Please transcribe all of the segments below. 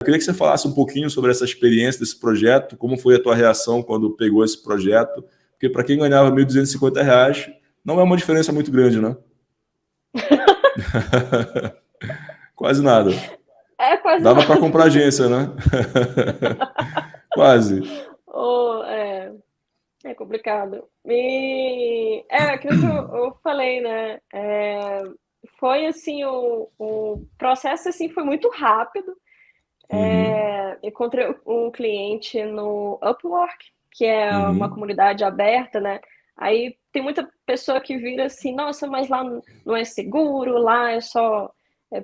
Eu queria que você falasse um pouquinho sobre essa experiência desse projeto, como foi a tua reação quando pegou esse projeto, porque para quem ganhava R$ 1.250, não é uma diferença muito grande, né? Quase nada. Quase Dava para nada. comprar agência, né? Quase. É complicado. E aquilo que eu falei, né? Foi assim, o processo assim, foi muito rápido. Encontrei um cliente no Upwork, que é uma comunidade aberta, né? Aí tem muita pessoa que vira assim, nossa, mas lá não é seguro, lá eu só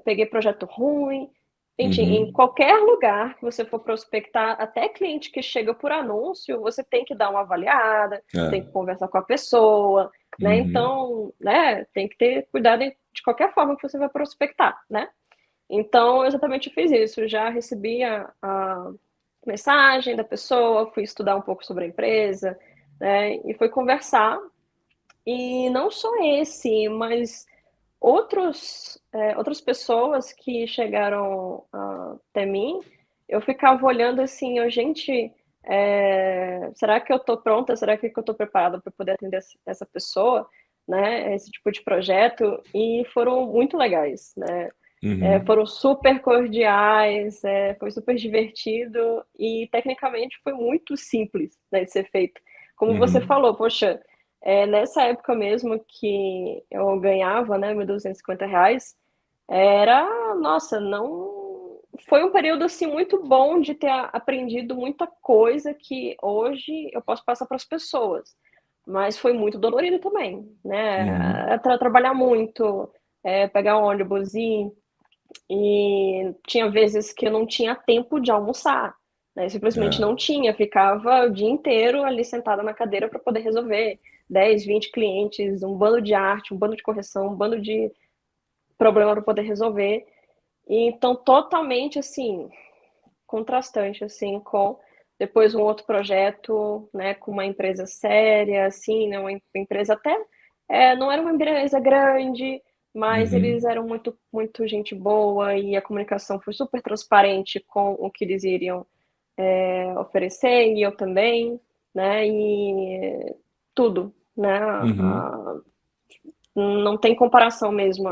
peguei projeto ruim. Gente, em qualquer lugar que você for prospectar, até cliente que chega por anúncio, você tem que dar uma avaliada, tem que conversar com a pessoa, né? Então, né, tem que ter cuidado de qualquer forma que você vai prospectar, né? Então, eu exatamente fiz isso. Já recebi a mensagem da pessoa, fui estudar um pouco sobre a empresa, né? E fui conversar. E não só esse, mas outras pessoas que chegaram até mim, eu ficava olhando assim, gente, será que eu estou pronta? Será que eu estou preparada para poder atender essa pessoa, né? Esse tipo de projeto, e foram muito legais, né? Foram super cordiais, foi super divertido e tecnicamente foi muito simples, né, de ser feito. Como você falou, poxa, nessa época mesmo que eu ganhava, né, R$ 1.250, nossa, não... Foi um período, assim, muito bom de ter aprendido muita coisa que hoje eu posso passar para as pessoas. Mas foi muito dolorido também, né? Trabalhar muito, pegar ônibus e tinha vezes que eu não tinha tempo de almoçar, né? Simplesmente não tinha, ficava o dia inteiro ali sentada na cadeira para poder resolver 10, 20 clientes, um bando de arte, um bando de correção, um bando de problema para poder resolver. E, então, totalmente, assim, contrastante, assim, com depois um outro projeto, né, com uma empresa séria, assim, né, uma empresa até, não era uma empresa grande, mas eles eram muito, muito gente boa e a comunicação foi super transparente com o que eles iriam oferecer, e eu também, né, e tudo, né, não tem comparação mesmo.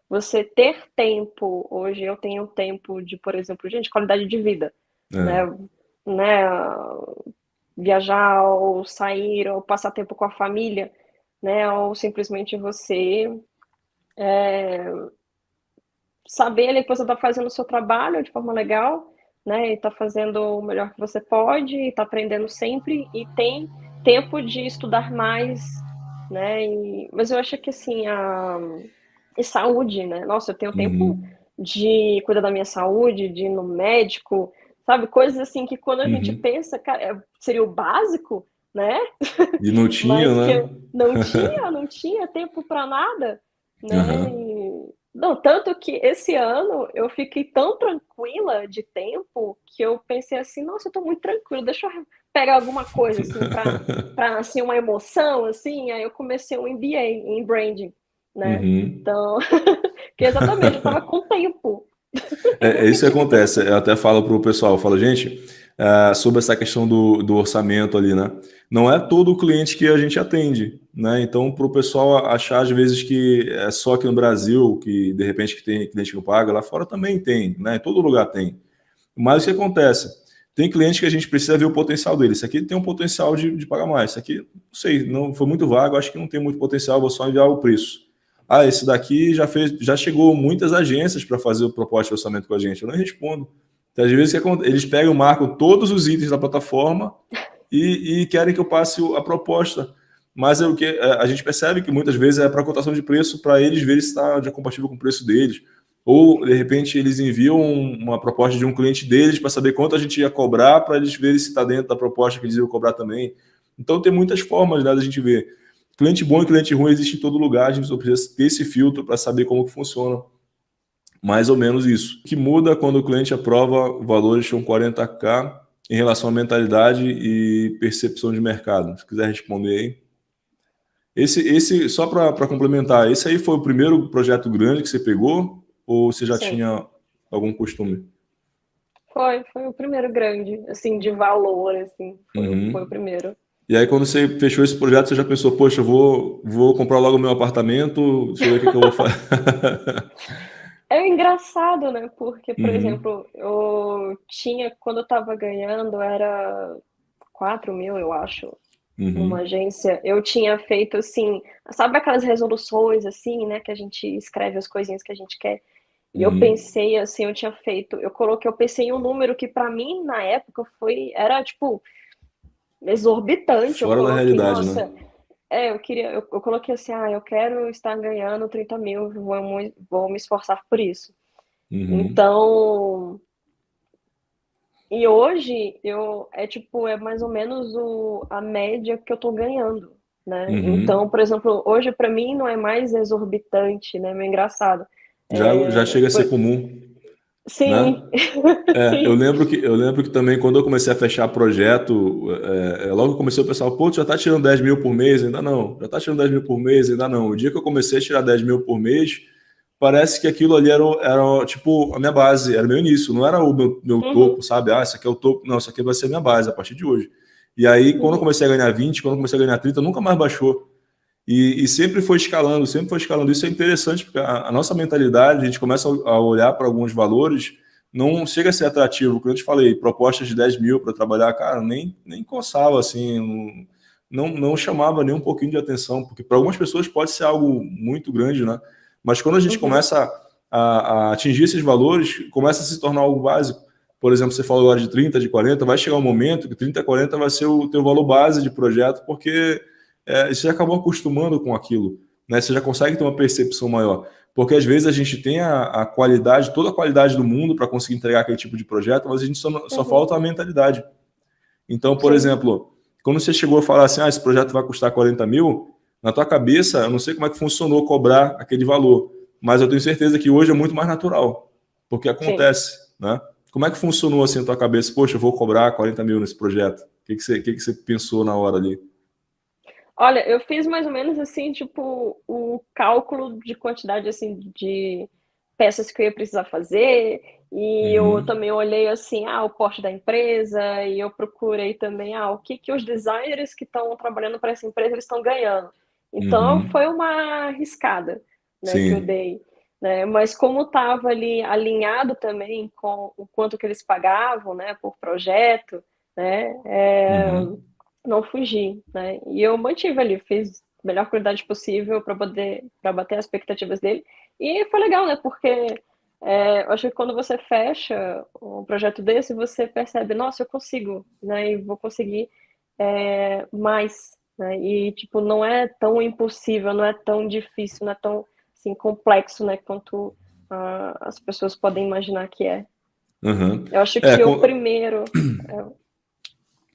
Você ter tempo, hoje eu tenho tempo de, por exemplo, gente, qualidade de vida, né, viajar ou sair ou passar tempo com a família, né, ou simplesmente você saber ali que você está fazendo o seu trabalho de forma legal, né, e está fazendo o melhor que você pode, e está aprendendo sempre, e tem tempo de estudar mais, né, mas eu acho que assim, e saúde, né, nossa, eu tenho tempo de cuidar da minha saúde, de ir no médico, sabe, coisas assim que quando a gente pensa, cara, seria o básico, né, E não tinha, mas que né? não tinha tempo para nada, né? Não, tanto que esse ano eu fiquei tão tranquila de tempo que eu pensei assim, nossa, eu tô muito tranquila, deixa eu pegar alguma coisa assim para assim uma emoção assim, aí eu comecei um MBA em branding, né? Então, que exatamente, eu tava com tempo. É isso que acontece. Eu até falo para o pessoal, eu falo, gente, sobre essa questão do orçamento ali, né? Não é todo o cliente que a gente atende, né? Então, para o pessoal achar às vezes que é só aqui no Brasil, que de repente que tem cliente que não paga, lá fora também tem, né? Em todo lugar tem. Mas o que acontece? Tem cliente que a gente precisa ver o potencial dele. Esse aqui tem um potencial de pagar mais. Esse aqui, não sei, não foi muito vago, acho que não tem muito potencial, vou só enviar o preço. Ah, esse daqui já chegou muitas agências para fazer o proposta de orçamento com a gente. Eu não respondo. Então, às vezes eles pegam, marcam todos os itens da plataforma e querem que eu passe a proposta. Mas o que a gente percebe que muitas vezes é para cotação de preço, para eles verem se está compatível com o preço deles. Ou, de repente, eles enviam uma proposta de um cliente deles para saber quanto a gente ia cobrar, para eles verem se está dentro da proposta que eles iam cobrar também. Então, tem muitas formas, né, da gente ver. Cliente bom e cliente ruim existe em todo lugar, a gente só precisa ter esse filtro para saber como que funciona. Mais ou menos isso. O que muda quando o cliente aprova valores com 40K em relação à mentalidade e percepção de mercado. Se quiser responder aí. Só para complementar, esse aí foi o primeiro projeto grande que você pegou ou você já Sim. tinha algum costume? Foi o primeiro grande, assim, de valor, assim, foi o Uhum. primeiro. E aí, quando você fechou esse projeto, você já pensou, poxa, vou comprar logo meu apartamento, deixa eu ver o que que eu vou fazer. É engraçado, né, porque, por Uhum, exemplo, eu tinha quando eu estava ganhando era 4.000, eu acho, numa uhum, agência, eu tinha feito, assim, sabe aquelas resoluções, assim, né, que a gente escreve as coisinhas que a gente quer? E eu uhum. pensei, assim, eu pensei em um número que pra mim, na época, era, tipo, exorbitante. Eu Fora da coloquei, realidade, né? nossa, eu coloquei assim, eu quero estar ganhando 30.000, vou me esforçar por isso. Uhum, Então, e hoje é mais ou menos a média que eu tô ganhando, né? Então, uhum. por exemplo, hoje pra mim não é mais exorbitante, né? Meio engraçado. Já É, chega a ser por- comum, né? sim, É, sim. eu lembro que também quando eu comecei a fechar projeto, logo que comecei o pessoal, pô, tu já tá tirando 10 mil por mês? Ainda não. Já tá tirando 10 mil por mês? Ainda não. O dia que eu comecei a tirar 10 mil por mês, parece que aquilo ali era tipo a minha base, era o meu início, não era o meu Uhum, topo, sabe? Ah, isso aqui é o topo. Não, isso aqui vai ser a minha base a partir de hoje. E aí, quando eu uhum, comecei a ganhar 20, quando eu comecei a ganhar 30, nunca mais baixou. E sempre foi escalando, sempre foi escalando. Isso é interessante, porque a nossa mentalidade, a gente começa a olhar para alguns valores, não chega a ser atrativo. Como eu te falei, propostas de 10 mil para trabalhar, cara, nem coçava assim, não chamava nem um pouquinho de atenção, porque para algumas pessoas pode ser algo muito grande, né? Mas quando a gente uhum, começa a atingir esses valores, começa a se tornar algo básico. Por exemplo, você falou agora de 30, de 40, vai chegar um momento que 30, 40 vai ser o teu valor base de projeto, porque você acabou acostumando com aquilo, né? Você já consegue ter uma percepção maior. Porque às vezes a gente tem a qualidade, toda a qualidade do mundo para conseguir entregar aquele tipo de projeto, mas a gente só uhum. falta a mentalidade. Então, por Sim. exemplo, quando você chegou a falar assim, esse projeto vai custar 40 mil, na tua cabeça, eu não sei como é que funcionou cobrar aquele valor, mas eu tenho certeza que hoje é muito mais natural, porque Sim. acontece, né? Como é que funcionou assim na tua cabeça? Poxa, eu vou cobrar 40 mil nesse projeto. O que você pensou na hora ali? Olha, eu fiz mais ou menos assim, tipo, o cálculo de quantidade assim de peças que eu ia precisar fazer, e eu Uhum, também olhei assim, o porte da empresa, e eu procurei também, o que que os designers que estão trabalhando para essa empresa eles estão ganhando. Então uhum. foi uma arriscada, né, que eu Sim. dei, né? Mas como estava ali alinhado também com o quanto que eles pagavam, né, por projeto, né? Uhum. Não fugi, né? E eu mantive ali, fiz a melhor qualidade possível para bater as expectativas dele. E foi legal, né? Porque eu acho que quando você fecha um projeto desse, você percebe, nossa, eu consigo, né? E vou conseguir mais, né? E tipo, não é tão impossível, não é tão difícil, não é tão assim, complexo, né? Quanto as pessoas podem imaginar que é. Uhum. Eu acho É, que o primeiro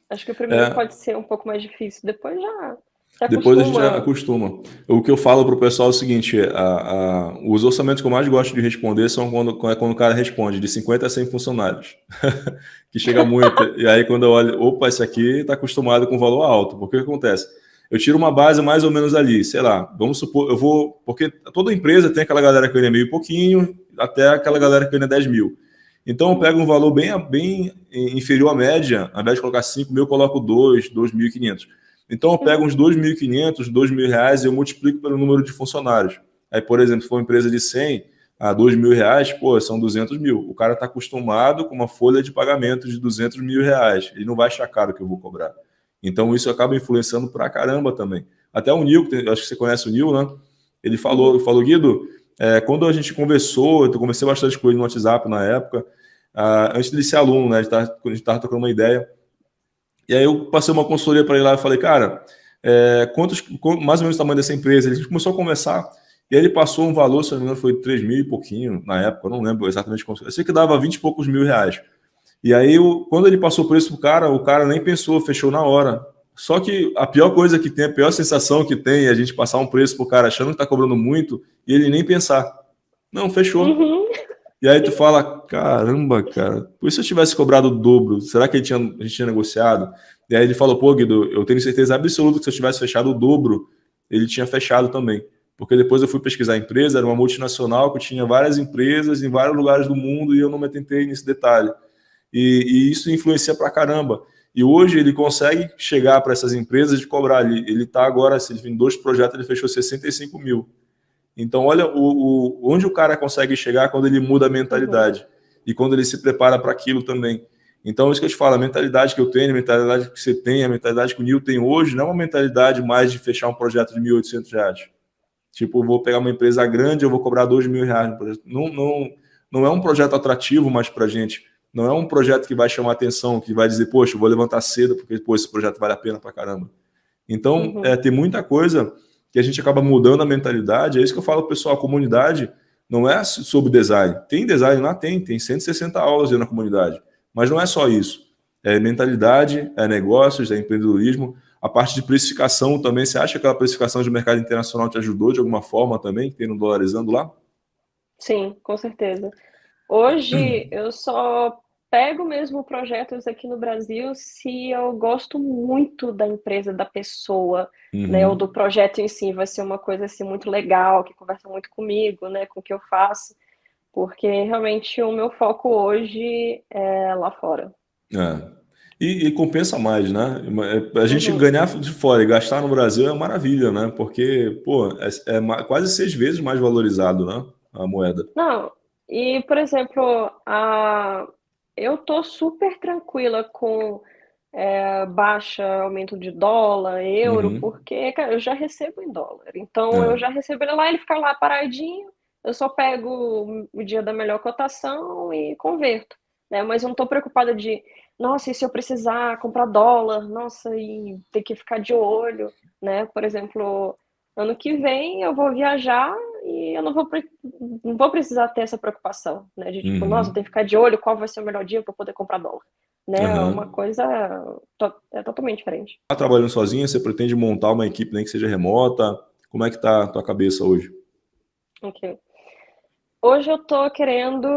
Acho que o primeiro é, pode ser um pouco mais difícil, depois já se depois a gente já acostuma. acostuma. O que eu falo para o pessoal é o seguinte: os orçamentos que eu mais gosto de responder são quando o cara responde de 50 a 100 funcionários, que chega muito. E aí, quando eu olho, opa, esse aqui está acostumado com valor alto. Porque o que acontece? Eu tiro uma base mais ou menos ali, sei lá, vamos supor, eu vou. Porque toda empresa tem aquela galera que ganha meio e pouquinho, até aquela Uhum, galera que ganha 10 mil. Então eu uhum, pego um valor bem inferior à média, ao invés de colocar 5 mil, eu coloco 2.500. Então eu pego uhum, uns 2.500, R$ 2.000 e eu multiplico pelo número de funcionários. Aí, por exemplo, se for uma empresa de 100 a R$ 2.000, pô, são 200 mil. O cara está acostumado com uma folha de pagamento de R$ 200.000. Ele não vai achar caro que eu vou cobrar. Então isso acaba influenciando pra caramba também. Até o Nil, acho que você conhece o Nil, né? Ele uhum, falou, Guido, quando a gente conversou, eu conversei bastante com ele no WhatsApp na época, antes dele ser aluno, né? A gente estava trocando uma ideia. E aí eu passei uma consultoria para ele lá e falei, cara, mais ou menos o tamanho dessa empresa? A gente começou a conversar e aí ele passou um valor, se não me engano, foi 3 mil e pouquinho na época, eu não lembro exatamente quanto. Eu sei que dava 20 e poucos mil reais. E aí, quando ele passou por isso pro cara, o cara nem pensou, fechou na hora. Só que a pior coisa que tem, a pior sensação que tem é a gente passar um preço pro cara achando que tá cobrando muito e ele nem pensar. Não, fechou. uhum. E aí tu fala, caramba, cara, por se eu tivesse cobrado o dobro, será que a gente tinha negociado? E aí ele falou, pô, Guido, eu tenho certeza absoluta que se eu tivesse fechado o dobro, ele tinha fechado também. Porque depois eu fui pesquisar a empresa, era uma multinacional que tinha várias empresas em vários lugares do mundo e eu não me atentei nesse detalhe. e isso influencia pra caramba. E hoje ele consegue chegar para essas empresas de cobrar. Ele está agora, se ele tem 2 projetos, ele fechou 65 mil. Então, olha onde o cara consegue chegar quando ele muda a mentalidade e quando ele se prepara para aquilo também. Então, isso que eu te falo, a mentalidade que eu tenho, a mentalidade que você tem, a mentalidade que o Nil tem hoje, não é uma mentalidade mais de fechar um projeto de R$ 1.800. Tipo, eu vou pegar uma empresa grande, eu vou cobrar R$ 2.000 no projeto. Não é um projeto atrativo mais para a gente. Não é um projeto que vai chamar atenção, que vai dizer, poxa, eu vou levantar cedo porque pô, esse projeto vale a pena para caramba. Então, tem muita coisa que a gente acaba mudando a mentalidade. É isso que eu falo, pessoal, a comunidade não é sobre design. Tem design lá? Tem 160 aulas na comunidade. Mas não é só isso. É mentalidade, é negócios, é empreendedorismo. A parte de precificação também. Você acha que aquela precificação de mercado internacional te ajudou de alguma forma também, que tem no Dolarizando lá? Sim, com certeza. Hoje eu só pego mesmo projetos aqui no Brasil se eu gosto muito da empresa, da pessoa, né, ou do projeto em si, vai ser uma coisa assim muito legal, que conversa muito comigo, né, com o que eu faço, porque realmente o meu foco hoje é lá fora. É. E compensa mais, né? A gente ganhar de fora e gastar no Brasil é maravilha, né? Porque, pô, quase 6 vezes mais valorizado, né? A moeda. Não, e por exemplo, eu tô super tranquila com baixa aumento de dólar, euro, Uhum. porque, cara, eu já recebo em dólar. Então eu É. já recebo ele lá, ele fica lá paradinho, eu só pego o dia da melhor cotação e converto, né? Mas eu não tô preocupada de, nossa, e se eu precisar comprar dólar, nossa, e ter que ficar de olho, né? Por exemplo, ano que vem eu vou viajar e eu não vou precisar ter essa preocupação, né? De tipo, nossa, eu tenho Uhum. que ficar de olho qual vai ser o melhor dia para poder comprar dólar, né? É uma Aham. coisa é totalmente diferente. Tá trabalhando sozinha? Você pretende montar uma equipe nem que seja remota? Como é que tá a tua cabeça hoje? Ok. Hoje eu tô querendo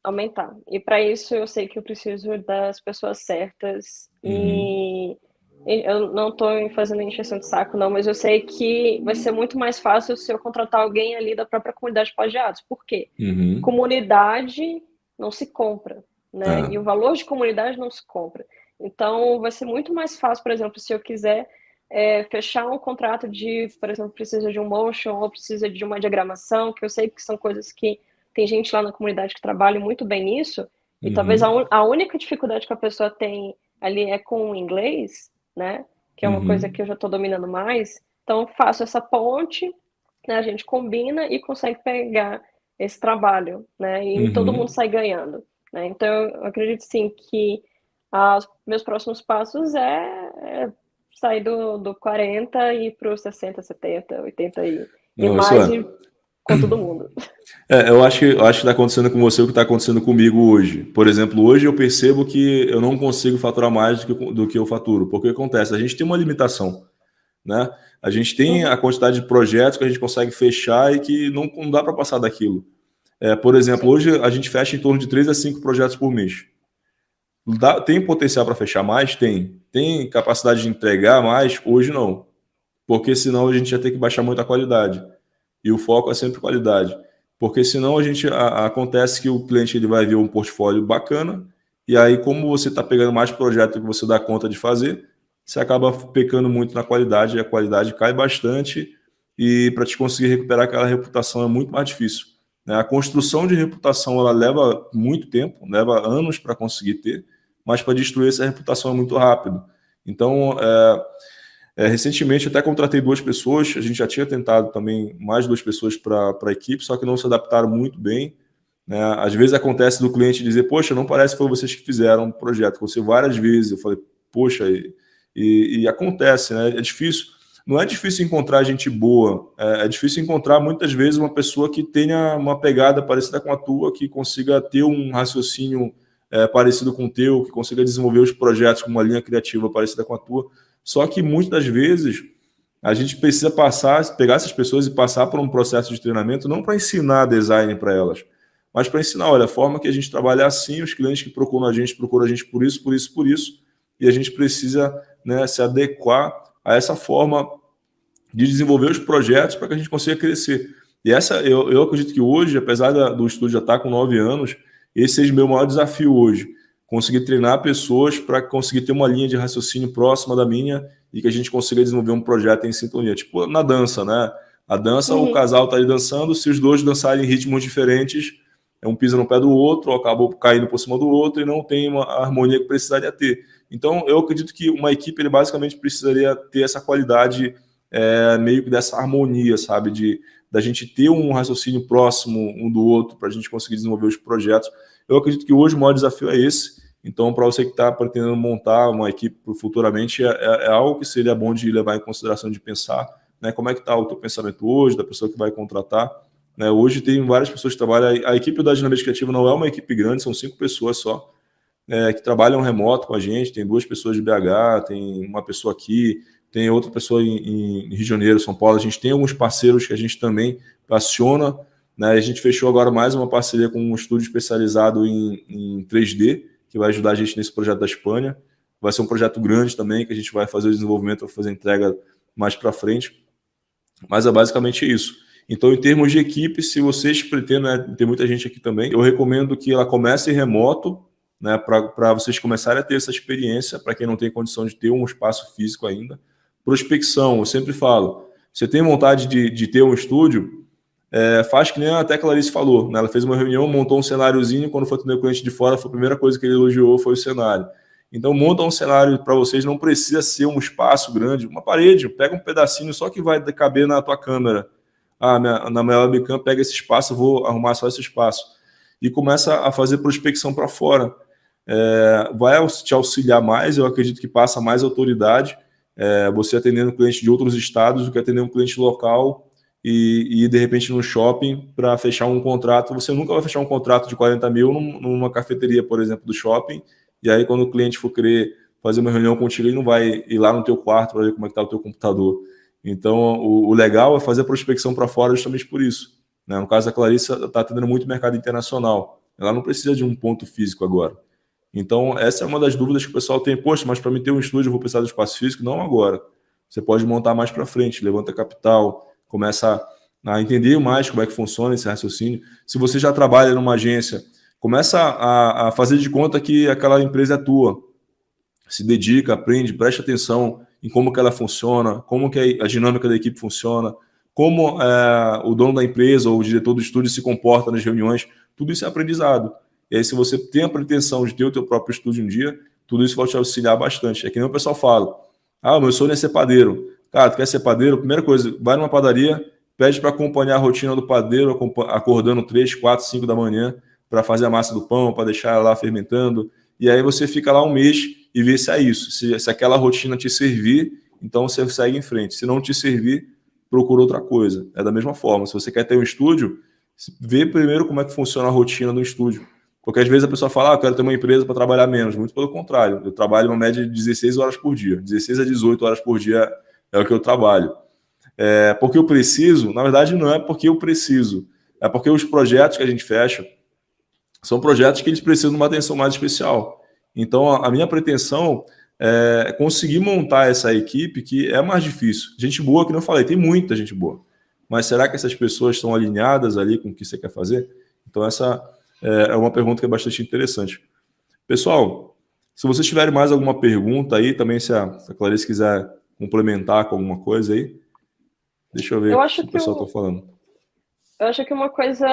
aumentar. E para isso eu sei que eu preciso das pessoas certas. Uhum. E eu não tô fazendo encheção de saco, não, mas eu sei que vai ser muito mais fácil se eu contratar alguém ali da própria comunidade de plagiados. Por quê? Uhum. Comunidade não se compra, né? É. E o valor de comunidade não se compra. Então, vai ser muito mais fácil, por exemplo, se eu quiser fechar um contrato de, por exemplo, precisa de um motion ou precisa de uma diagramação, que eu sei que são coisas que tem gente lá na comunidade que trabalha muito bem nisso, e talvez Uhum. a única dificuldade que a pessoa tem ali é com o inglês, né? Que é uma coisa Uhum. que eu já estou dominando mais. Então, faço essa ponte, né? A gente combina e consegue pegar esse trabalho, né? E todo mundo Uhum. sai ganhando, né? Então, eu acredito sim que meus próximos passos é sair do 40 e ir para os 60, 70, 80 e Não, isso mais é. e com todo mundo. Eu acho que está acontecendo com você o que está acontecendo comigo hoje. Por exemplo, hoje eu percebo que eu não consigo faturar mais do que eu faturo. Porque acontece? A gente tem uma limitação, né? A gente tem a Uhum, quantidade de projetos que a gente consegue fechar e que não dá para passar daquilo. Por exemplo, sim. hoje a gente fecha em torno de 3 a 5 projetos por mês. Tem potencial para fechar mais? Tem. Tem capacidade de entregar mais? Hoje não. Porque senão a gente ia ter que baixar muito a qualidade. E o foco é sempre qualidade. Porque senão acontece que o cliente ele vai ver um portfólio bacana, e aí, como você está pegando mais projeto que você dá conta de fazer, você acaba pecando muito na qualidade, e a qualidade cai bastante, e para te conseguir recuperar aquela reputação é muito mais difícil, né? A construção de reputação ela leva muito tempo, leva anos para conseguir ter, mas para destruir essa reputação é muito rápido. Então, recentemente eu até contratei 2 pessoas, a gente já tinha tentado também mais 2 pessoas para a equipe, só que não se adaptaram muito bem, né? Às vezes acontece do cliente dizer, poxa, não parece que foi vocês que fizeram o projeto, aconteceu várias vezes, eu falei, poxa, e acontece, né? É difícil, não é difícil encontrar gente boa, é difícil encontrar muitas vezes uma pessoa que tenha uma pegada parecida com a tua, que consiga ter um raciocínio parecido com o teu, que consiga desenvolver os projetos com uma linha criativa parecida com a tua. Só que muitas das vezes a gente precisa pegar essas pessoas e passar por um processo de treinamento, não para ensinar design para elas, mas para ensinar, olha, a forma que a gente trabalha é assim, os clientes que procuram a gente por isso, por isso, por isso, e a gente precisa, né, se adequar a essa forma de desenvolver os projetos para que a gente consiga crescer. E eu acredito que hoje, apesar do estúdio já estar com 9 anos, esse seja o meu maior desafio hoje, conseguir treinar pessoas para conseguir ter uma linha de raciocínio próxima da minha e que a gente consiga desenvolver um projeto em sintonia. Tipo na dança, né? A dança, o casal está ali dançando, se os dois dançarem em ritmos diferentes, um pisa no pé do outro, acabou caindo por cima do outro e não tem uma harmonia que precisaria ter. Então, eu acredito que uma equipe ele basicamente precisaria ter essa qualidade, meio que dessa harmonia, sabe? Da gente ter um raciocínio próximo um do outro para a gente conseguir desenvolver os projetos. Eu acredito que hoje o maior desafio é esse. Então, para você que está pretendendo montar uma equipe futuramente, é algo que seria bom de levar em consideração, de pensar, né? Como é que está o teu pensamento hoje, da pessoa que vai contratar. Né? Hoje tem várias pessoas que trabalham. A equipe da Dinâmica Criativa não é uma equipe grande, são 5 pessoas só, que trabalham remoto com a gente. Tem 2 pessoas de BH, tem uma pessoa aqui, tem outra pessoa em Rio de Janeiro, São Paulo. A gente tem alguns parceiros que a gente também aciona. Né? A gente fechou agora mais uma parceria com um estúdio especializado em 3D, que vai ajudar a gente nesse projeto da Espanha. Vai ser um projeto grande também, que a gente vai fazer o desenvolvimento, vai fazer a entrega mais para frente. Mas é basicamente isso. Então, em termos de equipe, se vocês pretendem, né, tem muita gente aqui também, eu recomendo que ela comece remoto, né, para vocês começarem a ter essa experiência, para quem não tem condição de ter um espaço físico ainda. Prospecção, eu sempre falo, você tem vontade de ter um estúdio, faz que nem até a Clarice falou, né? Ela fez uma reunião, montou um cenáriozinho, quando foi atender o cliente de fora, a primeira coisa que ele elogiou foi o cenário. Então, monta um cenário para vocês, não precisa ser um espaço grande, uma parede, pega um pedacinho só que vai caber na tua câmera. Na minha webcam, pega esse espaço, eu vou arrumar só esse espaço. E começa a fazer prospecção para fora. Vai te auxiliar mais, eu acredito que passa mais autoridade, você atendendo cliente de outros estados do que atender um cliente local e de repente no shopping para fechar um contrato. Você nunca vai fechar um contrato de 40 mil numa cafeteria, por exemplo, do shopping, e aí quando o cliente for querer fazer uma reunião contigo, ele não vai ir lá no teu quarto para ver como é que está o teu computador. Então, o legal é fazer a prospecção para fora justamente por isso. Né? No caso da Clarissa, está atendendo muito mercado internacional. Ela não precisa de um ponto físico agora. Então, essa é uma das dúvidas que o pessoal tem. Poxa, mas para mim ter um estúdio eu vou precisar do espaço físico? Não agora. Você pode montar mais para frente, levanta capital, começa a entender mais como é que funciona esse raciocínio. Se você já trabalha numa agência, começa a fazer de conta que aquela empresa é tua. Se dedica, aprende, preste atenção em como que ela funciona, como que a dinâmica da equipe funciona, como o dono da empresa ou o diretor do estúdio se comporta nas reuniões. Tudo isso é aprendizado. E aí, se você tem a pretensão de ter o teu próprio estúdio um dia, tudo isso vai te auxiliar bastante. É que nem o pessoal fala, meu sonho é ser padeiro. Cara, tu quer ser padeiro? Primeira coisa, vai numa padaria, pede para acompanhar a rotina do padeiro, acordando 3, 4, 5 da manhã, para fazer a massa do pão, para deixar ela lá fermentando. E aí você fica lá um mês e vê se é isso. Se aquela rotina te servir, então você segue em frente. Se não te servir, procura outra coisa. É da mesma forma. Se você quer ter um estúdio, vê primeiro como é que funciona a rotina do estúdio. Porque às vezes a pessoa fala, eu quero ter uma empresa para trabalhar menos. Muito pelo contrário. Eu trabalho uma média de 16 horas por dia. 16 a 18 horas por dia é o que eu trabalho. Porque eu preciso, na verdade não é porque eu preciso. É porque os projetos que a gente fecha são projetos que eles precisam de uma atenção mais especial. Então, a minha pretensão é conseguir montar essa equipe, que é mais difícil. Gente boa, que não falei, tem muita gente boa. Mas será que essas pessoas estão alinhadas ali com o que você quer fazer? Então, essa é uma pergunta que é bastante interessante. Pessoal, se vocês tiverem mais alguma pergunta aí, também se a Clarice quiser complementar com alguma coisa aí, deixa eu ver o que o pessoal está falando. Eu acho que uma coisa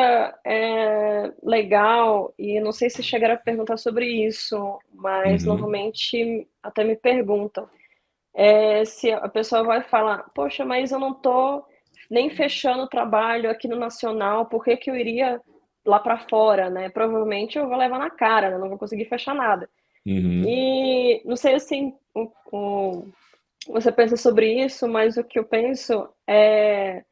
legal, e não sei se chegaram a perguntar sobre isso, mas normalmente até me perguntam, se a pessoa vai falar, poxa, mas eu não estou nem fechando o trabalho aqui no Nacional, por que eu iria lá para fora, né? Provavelmente eu vou levar na cara, né? Não vou conseguir fechar nada. E não sei assim, você pensa sobre isso, mas o que eu penso é...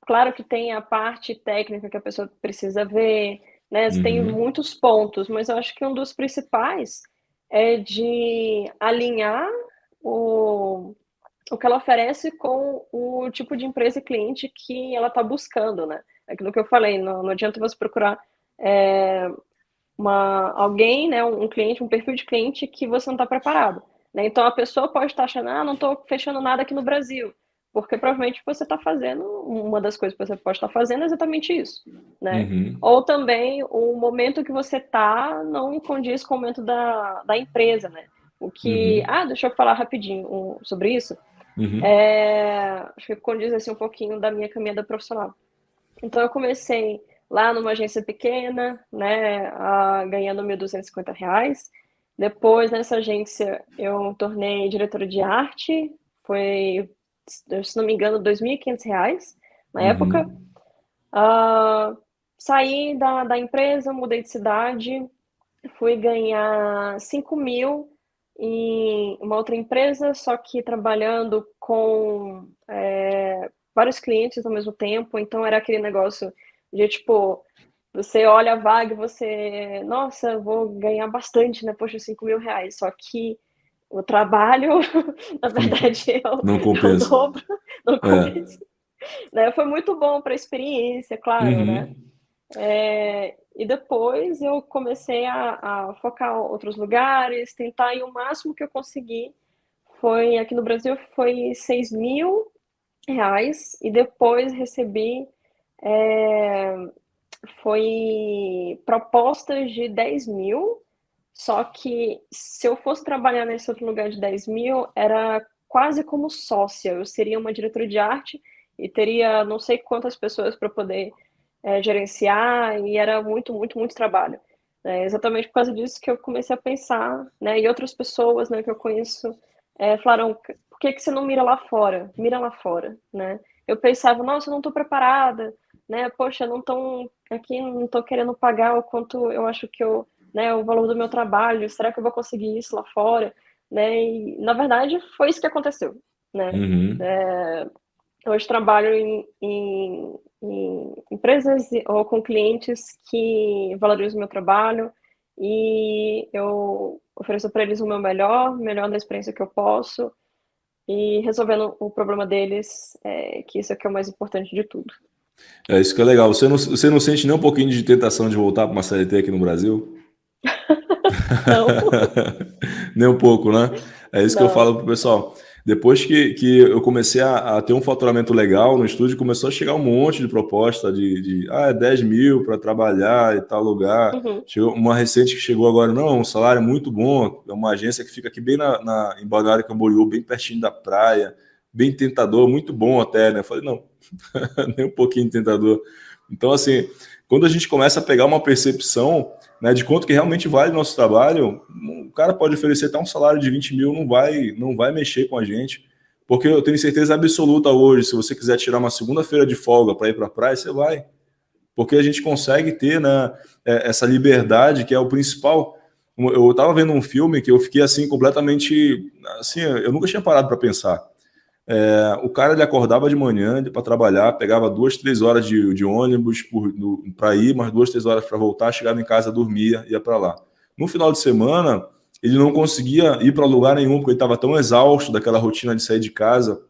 Claro que tem a parte técnica que a pessoa precisa ver, né? Tem muitos pontos, mas eu acho que um dos principais é de alinhar o que ela oferece com o tipo de empresa e cliente que ela está buscando, né? Aquilo que eu falei, não adianta você procurar alguém, né? Um cliente, um perfil de cliente que você não está preparado. Né? Então a pessoa pode estar achando, não estou fechando nada aqui no Brasil, porque provavelmente você está fazendo, uma das coisas que você pode estar fazendo é exatamente isso, né? Uhum. Ou também o momento que você está não condiz com o momento da empresa, né? O que. Uhum. Ah, deixa eu falar rapidinho sobre isso. Uhum. Acho que condiz assim, um pouquinho da minha caminhada profissional. Então, eu comecei lá numa agência pequena, né, ganhando R$ 1.250. Depois, nessa agência, eu tornei diretora de arte. Foi, se não me engano, R$ 2.500 na época. Uhum. Saí da empresa, mudei de cidade, fui ganhar 5.000 em uma outra empresa, só que trabalhando com vários clientes ao mesmo tempo. Então era aquele negócio de tipo, você olha a vaga e você, nossa, vou ganhar bastante, né? Poxa, R$ 5.000. Só que o trabalho, na verdade, Não é o compensa. dobro, não É. compensa. Né? Foi muito bom para a experiência, claro, né? Uhum. E depois eu comecei a focar em outros lugares, tentar, e o máximo que eu consegui foi, aqui no Brasil, foi R$ 6.000, e depois recebi, foi propostas de 10.000, só que se eu fosse trabalhar nesse outro lugar de 10.000, era quase como sócia, eu seria uma diretora de arte e teria não sei quantas pessoas para poder gerenciar, e era muito, muito, muito trabalho. Exatamente por causa disso que eu comecei a pensar, né, e outras pessoas, né, que eu conheço falaram, por que você não mira lá fora? Mira lá fora, né? Eu pensava, nossa, eu não estou preparada, né? Poxa, não estão aqui, não estou querendo pagar o quanto eu acho que né, o valor do meu trabalho, será que eu vou conseguir isso lá fora? Né? E, na verdade, foi isso que aconteceu, né? Uhum. Hoje trabalho em empresas ou com clientes que valorizam o meu trabalho, e eu ofereço para eles o meu melhor da experiência que eu posso, e resolvendo o problema deles, que isso aqui é o mais importante de tudo. É isso que é legal. Você não sente nem um pouquinho de tentação de voltar para uma CLT aqui no Brasil? Não, Nem um pouco, né? É isso que eu não. falo pro pessoal. Depois que eu comecei a ter um faturamento legal no estúdio, começou a chegar um monte de proposta é 10 mil para trabalhar e tal lugar. Uhum. Chegou uma recente que chegou agora, não, um salário muito bom, é uma agência que fica aqui bem em Balneário Camboriú, bem pertinho da praia, bem tentador, muito bom até, né? Eu falei, não, nem um pouquinho tentador. Então, assim, quando a gente começa a pegar uma percepção, né, de quanto que realmente vale o nosso trabalho, o cara pode oferecer até um salário de 20 mil, não vai mexer com a gente, porque eu tenho certeza absoluta hoje, se você quiser tirar uma segunda-feira de folga para ir para a praia, você vai, porque a gente consegue ter, né, essa liberdade que é o principal. Eu estava vendo um filme que eu fiquei assim completamente, assim, eu nunca tinha parado para pensar. O cara ele acordava de manhã para trabalhar, pegava 2, 3 horas de ônibus para ir, mais 2, 3 horas para voltar, chegava em casa, dormia, ia para lá. No final de semana, ele não conseguia ir para lugar nenhum, porque ele estava tão exausto daquela rotina de sair de casa,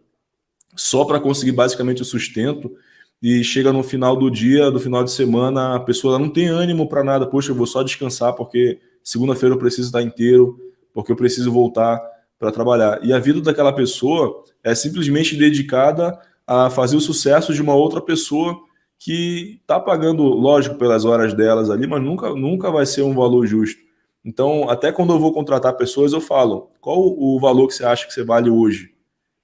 só para conseguir basicamente o sustento. E chega no final do dia, do final de semana, a pessoa não tem ânimo para nada. Poxa, eu vou só descansar porque segunda-feira eu preciso estar inteiro, porque eu preciso voltar para trabalhar. E a vida daquela pessoa é simplesmente dedicada a fazer o sucesso de uma outra pessoa que está pagando, lógico, pelas horas delas ali, mas nunca vai ser um valor justo. Então, até quando eu vou contratar pessoas, eu falo: qual o valor que você acha que você vale hoje?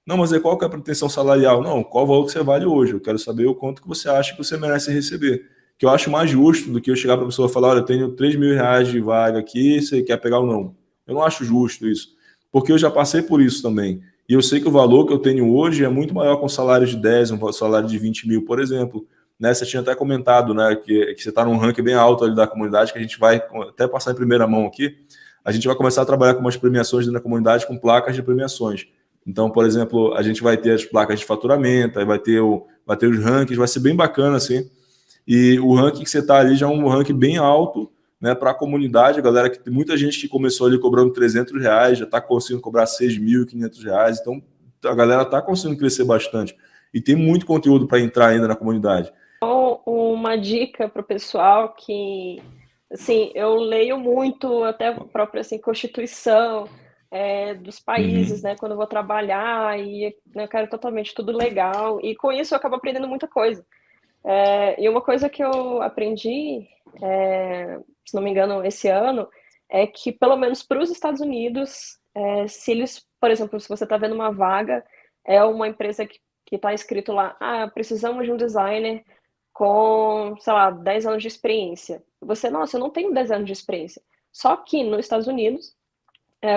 Não, mas qual que é a pretensão salarial? Não, qual o valor que você vale hoje? Eu quero saber o quanto que você acha que você merece receber. Que eu acho mais justo do que eu chegar para a pessoa e falar: olha, eu tenho 3 mil reais de vaga aqui, você quer pegar ou não? Eu não acho justo isso, porque eu já passei por isso também. E eu sei que o valor que eu tenho hoje é muito maior com um salário de 10, um salário de 20 mil, por exemplo. Né, você tinha até comentado, né, que você está num ranking bem alto ali da comunidade, que a gente vai até passar em primeira mão aqui. A gente vai começar a trabalhar com umas premiações dentro da comunidade, com placas de premiações. Então, por exemplo, a gente vai ter as placas de faturamento, aí vai ter os rankings, vai ser bem bacana, assim. E o ranking que você está ali já é um ranking bem alto, né, para a comunidade, a galera, que tem muita gente que começou ali cobrando R$ 300, já está conseguindo cobrar R$ 6.500, então a galera está conseguindo crescer bastante. E tem muito conteúdo para entrar ainda na comunidade. Uma dica para o pessoal que, assim, eu leio muito, até a própria assim, Constituição, dos países, né? Quando eu vou trabalhar e, né, eu quero totalmente tudo legal. E com isso eu acabo aprendendo muita coisa. E uma coisa que eu aprendi, se não me engano, esse ano, é que pelo menos para os Estados Unidos, se eles, por exemplo, se você está vendo uma vaga, é uma empresa que está escrito lá, precisamos de um designer com, sei lá, 10 anos de experiência. Você, nossa, eu não tenho 10 anos de experiência. Só que nos Estados Unidos,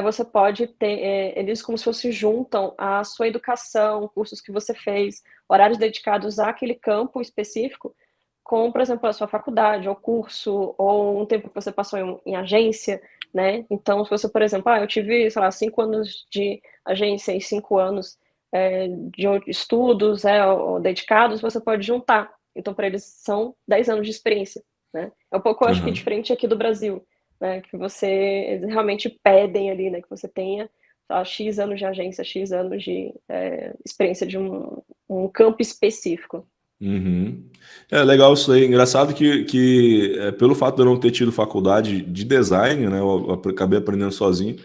você pode ter, eles como se fosse juntam a sua educação, cursos que você fez, horários dedicados àquele campo específico, com, por exemplo, a sua faculdade, ou curso, ou um tempo que você passou em agência, né? Então, se você, por exemplo, eu tive, sei lá, 5 anos de agência e 5 anos de estudos ou dedicados, você pode juntar. Então, para eles, são 10 anos de experiência, né? É um pouco, eu acho que, Aham. diferente aqui do Brasil, né? Que eles realmente pedem ali, né? Que você tenha X anos de agência, X anos de experiência de um campo específico. Uhum. É legal isso aí. Engraçado que pelo fato de eu não ter tido faculdade de design, né, eu acabei aprendendo sozinho.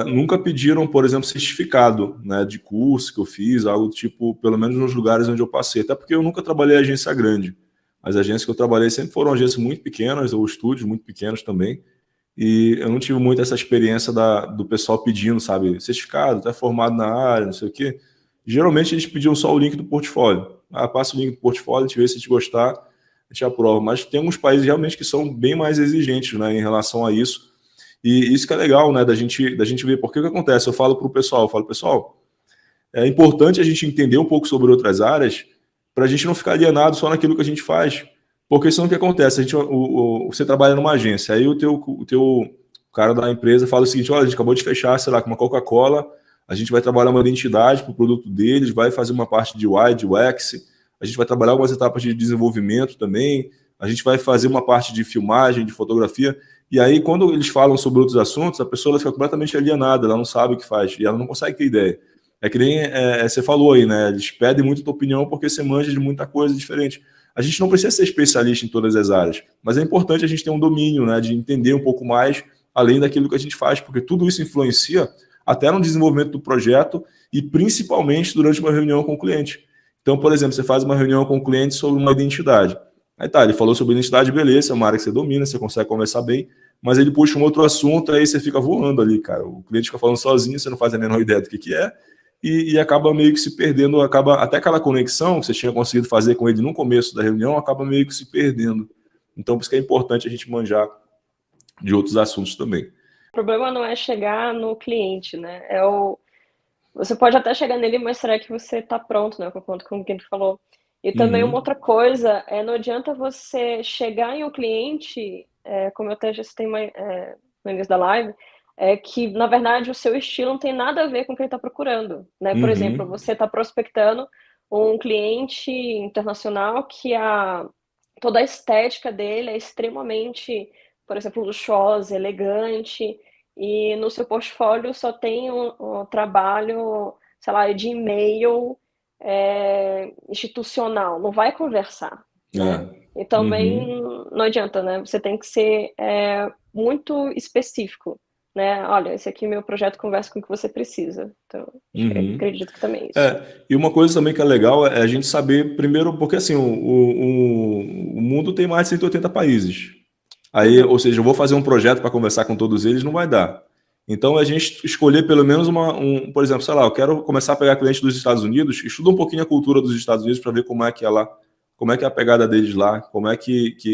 Nunca pediram, por exemplo, certificado, né, de curso que eu fiz, algo do tipo, pelo menos nos lugares onde eu passei. Até porque eu nunca trabalhei em agência grande. As agências que eu trabalhei sempre foram agências muito pequenas, ou estúdios muito pequenos também. E eu não tive muito essa experiência do pessoal pedindo, sabe, certificado, tá formado na área, não sei o quê. Geralmente eles pediam só o link do portfólio. Passa o link do portfólio, a gente vê se a gente gostar, a gente aprova. Mas tem alguns países realmente que são bem mais exigentes, né, em relação a isso. E isso que é legal, né, da gente ver. Porque o que acontece? Eu falo para o pessoal, pessoal, é importante a gente entender um pouco sobre outras áreas para a gente não ficar alienado só naquilo que a gente faz. Porque senão o que acontece? Você trabalha numa agência, aí o teu cara da empresa fala o seguinte: olha, a gente acabou de fechar, sei lá, com uma Coca-Cola, a gente vai trabalhar uma identidade para o produto deles, vai fazer uma parte de UI, de UX, a gente vai trabalhar algumas etapas de desenvolvimento também, a gente vai fazer uma parte de filmagem, de fotografia. E aí, quando eles falam sobre outros assuntos, a pessoa fica completamente alienada, ela não sabe o que faz, e ela não consegue ter ideia. É que nem você falou aí, né? Eles pedem muito a tua opinião porque você manja de muita coisa diferente. A gente não precisa ser especialista em todas as áreas, mas é importante a gente ter um domínio, né? De entender um pouco mais além daquilo que a gente faz, porque tudo isso influencia até no desenvolvimento do projeto e principalmente durante uma reunião com o cliente. Então, por exemplo, você faz uma reunião com o cliente sobre uma identidade. Aí tá, ele falou sobre identidade, beleza, é uma área que você domina, você consegue conversar bem, mas ele puxa um outro assunto, aí você fica voando ali, cara. O cliente fica falando sozinho, você não faz a menor ideia do que é, e acaba meio que se perdendo, acaba até aquela conexão que você tinha conseguido fazer com ele no começo da reunião, acaba meio que se perdendo. Então, por isso que é importante a gente manjar de outros assuntos também. O problema não é chegar no cliente, né? Você pode até chegar nele, mas será que você está pronto, né? Com o que ele falou. E também uma Uhum, outra coisa, não adianta você chegar em um cliente, como eu até já citei no início da live, que na verdade o seu estilo não tem nada a ver com o que ele está procurando, né? Por exemplo, uhum, você está prospectando um cliente internacional que toda a estética dele é extremamente, por exemplo, luxuosa, elegante, e no seu portfólio só tem um trabalho, sei lá, de e-mail institucional, não vai conversar, né? E também uhum. não adianta, né? Você tem que ser muito específico, né? Olha, esse aqui é meu projeto, conversa com o que você precisa. Então, Uhum. acredito que também é isso. E uma coisa também que é legal é a gente saber, primeiro, porque assim, o mundo tem mais de 180 países. Aí, ou Uhum. seja, eu vou fazer um projeto para conversar com todos eles, não vai dar. Então, a gente escolher pelo menos por exemplo, sei lá, eu quero começar a pegar cliente dos Estados Unidos, estuda um pouquinho a cultura dos Estados Unidos para ver como é que é lá, como é que é a pegada deles lá, como é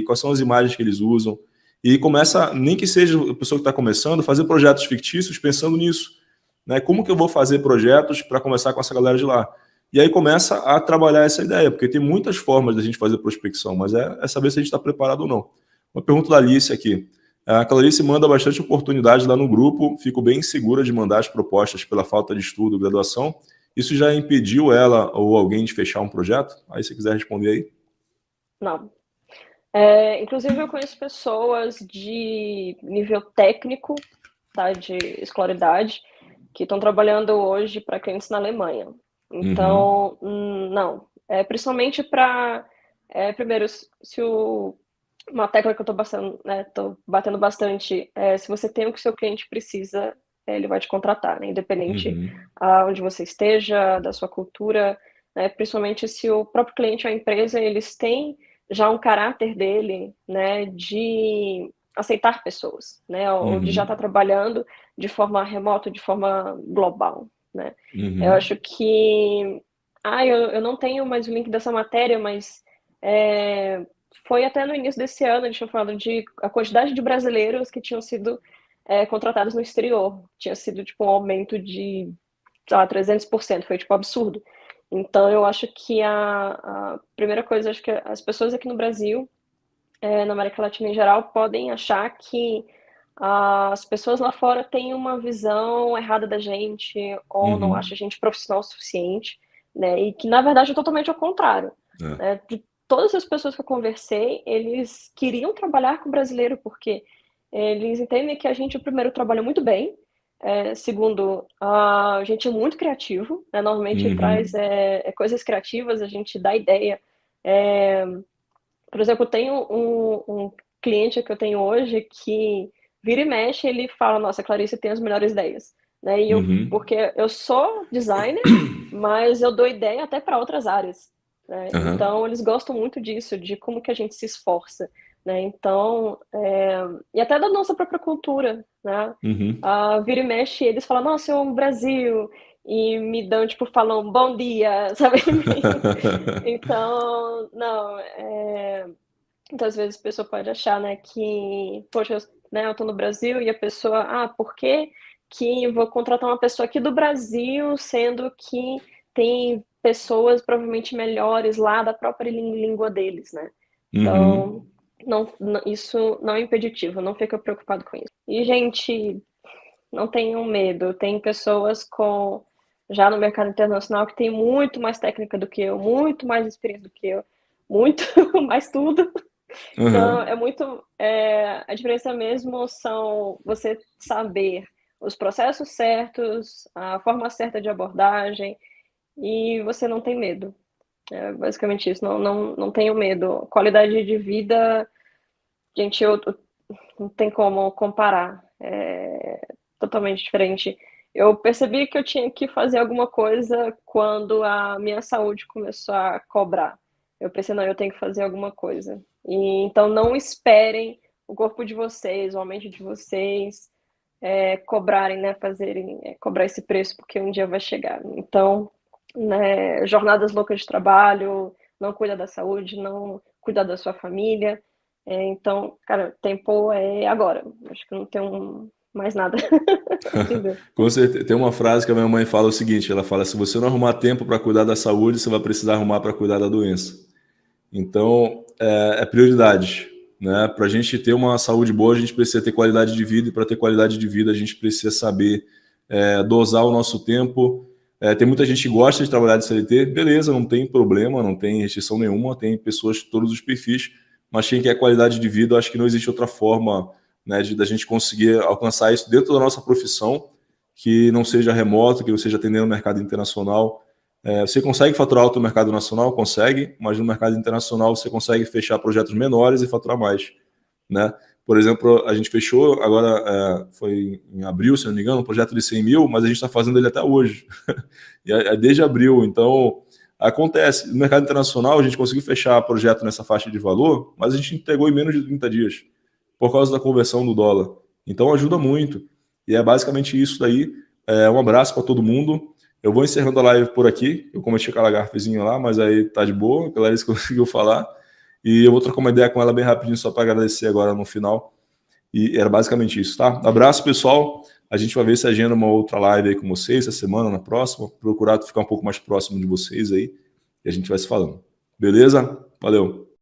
quais são as imagens que eles usam. E começa, nem que seja a pessoa que está começando, fazer projetos fictícios pensando nisso, né? Como que eu vou fazer projetos para conversar com essa galera de lá? E aí começa a trabalhar essa ideia, porque tem muitas formas da gente fazer prospecção, mas é saber se a gente está preparado ou não. Uma pergunta da Alice aqui. A Clarice manda bastante oportunidade lá no grupo, fico bem insegura de mandar as propostas pela falta de estudo, graduação. Isso já impediu ela ou alguém de fechar um projeto? Aí se quiser responder aí. Não. Inclusive, eu conheço pessoas de nível técnico, tá, de escolaridade, que estão trabalhando hoje para clientes na Alemanha. Uhum. Então, não. Principalmente para, primeiro, uma tecla que eu estou batendo, né, tô batendo bastante, se você tem o que o seu cliente precisa, ele vai te contratar, né? Independente Uhum. onde você esteja, da sua cultura, né? Principalmente se o próprio cliente ou a empresa, eles têm já um caráter dele, né, de aceitar pessoas, né, ou de já estar Uhum. trabalhando de forma remota, de forma global, né. Eu Uhum. acho que eu não tenho mais o link dessa matéria, mas, foi até no início desse ano, eles tinham falado de a quantidade de brasileiros que tinham sido, contratados no exterior. Tinha sido, tipo, um aumento de, sei lá, 300%, foi, tipo, absurdo. Então eu acho que a primeira coisa, acho que as pessoas aqui no Brasil, na América Latina em geral, podem achar que as pessoas lá fora têm uma visão errada da gente, ou não acham Uhum. a gente profissional o suficiente, né, e que na verdade é totalmente ao contrário, É. né. De todas as pessoas que eu conversei, eles queriam trabalhar com brasileiro, porque eles entendem que a gente, primeiro, trabalha muito bem, segundo, a gente é muito criativo, né, normalmente traz, Uhum. coisas criativas, a gente dá ideia, eh por exemplo, tem um cliente que eu tenho hoje que vira e mexe, ele fala: "Nossa, Clarice tem as melhores ideias", né, e eu Uhum. porque eu sou designer, mas eu dou ideia até para outras áreas, né, Aham. então eles gostam muito disso, de como que a gente se esforça, né, então, e até da nossa própria cultura, né, Uhum. vira e mexe eles falam: "Nossa, eu amo o Brasil", e me dão, tipo, falam: "Bom dia", sabe, então, não, então às vezes a pessoa pode achar, né, que, poxa, eu tô no Brasil e a pessoa: por que que eu vou contratar uma pessoa aqui do Brasil, sendo que tem pessoas provavelmente melhores lá da própria língua deles, né. Então, Uhum. isso não é impeditivo, não fica preocupado com isso. E gente, não tenham medo, tem pessoas já no mercado internacional que tem muito mais técnica do que eu, muito mais experiência do que eu, muito mais tudo. Então Aham. é muito, a diferença mesmo são você saber os processos certos, a forma certa de abordagem e você não tem medo. É basicamente isso, não tenho medo. Qualidade de vida, gente, eu não tem como comparar, é totalmente diferente. Eu percebi que eu tinha que fazer alguma coisa quando a minha saúde começou a cobrar. Eu pensei: "Não, eu tenho que fazer alguma coisa". E então não esperem o corpo de vocês ou a mente de vocês, cobrarem, né, cobrar esse preço, porque um dia vai chegar. Então, né, jornadas loucas de trabalho, não cuida da saúde, não cuida da sua família, então, cara, tempo é agora. Acho que não tenho mais nada a dizer. Com certeza. Tem uma frase que a minha mãe fala o seguinte, ela fala: "Se você não arrumar tempo para cuidar da saúde, você vai precisar arrumar para cuidar da doença". Então, é prioridade, né. Pra gente ter uma saúde boa, a gente precisa ter qualidade de vida e para ter qualidade de vida, a gente precisa saber, dosar o nosso tempo. Tem muita gente que gosta de trabalhar de CLT, beleza, não tem problema, não tem restrição nenhuma, tem pessoas de todos os perfis, mas quem quer qualidade de vida, eu acho que não existe outra forma, né, da gente conseguir alcançar isso dentro da nossa profissão, que não seja remoto, que não seja atendendo o mercado internacional. Você consegue faturar alto no mercado nacional? Consegue, mas no mercado internacional você consegue fechar projetos menores e faturar mais, né? Por exemplo, a gente fechou agora, foi em abril, se não me engano, um projeto de 100 mil, mas a gente está fazendo ele até hoje, e desde abril. Então, acontece. No mercado internacional, a gente conseguiu fechar projeto nessa faixa de valor, mas a gente entregou em menos de 30 dias, por causa da conversão do dólar. Então, ajuda muito. E é basicamente isso daí. Um abraço para todo mundo. Eu vou encerrando a live por aqui. Eu cometi aquela garfezinha lá, mas aí tá de boa. A Clarice conseguiu falar. E eu vou trocar uma ideia com ela bem rapidinho, só para agradecer agora no final. E era basicamente isso, tá? Abraço, pessoal. A gente vai ver se agenda uma outra live aí com vocês essa semana, na próxima. Procurar ficar um pouco mais próximo de vocês aí. E a gente vai se falando. Beleza? Valeu.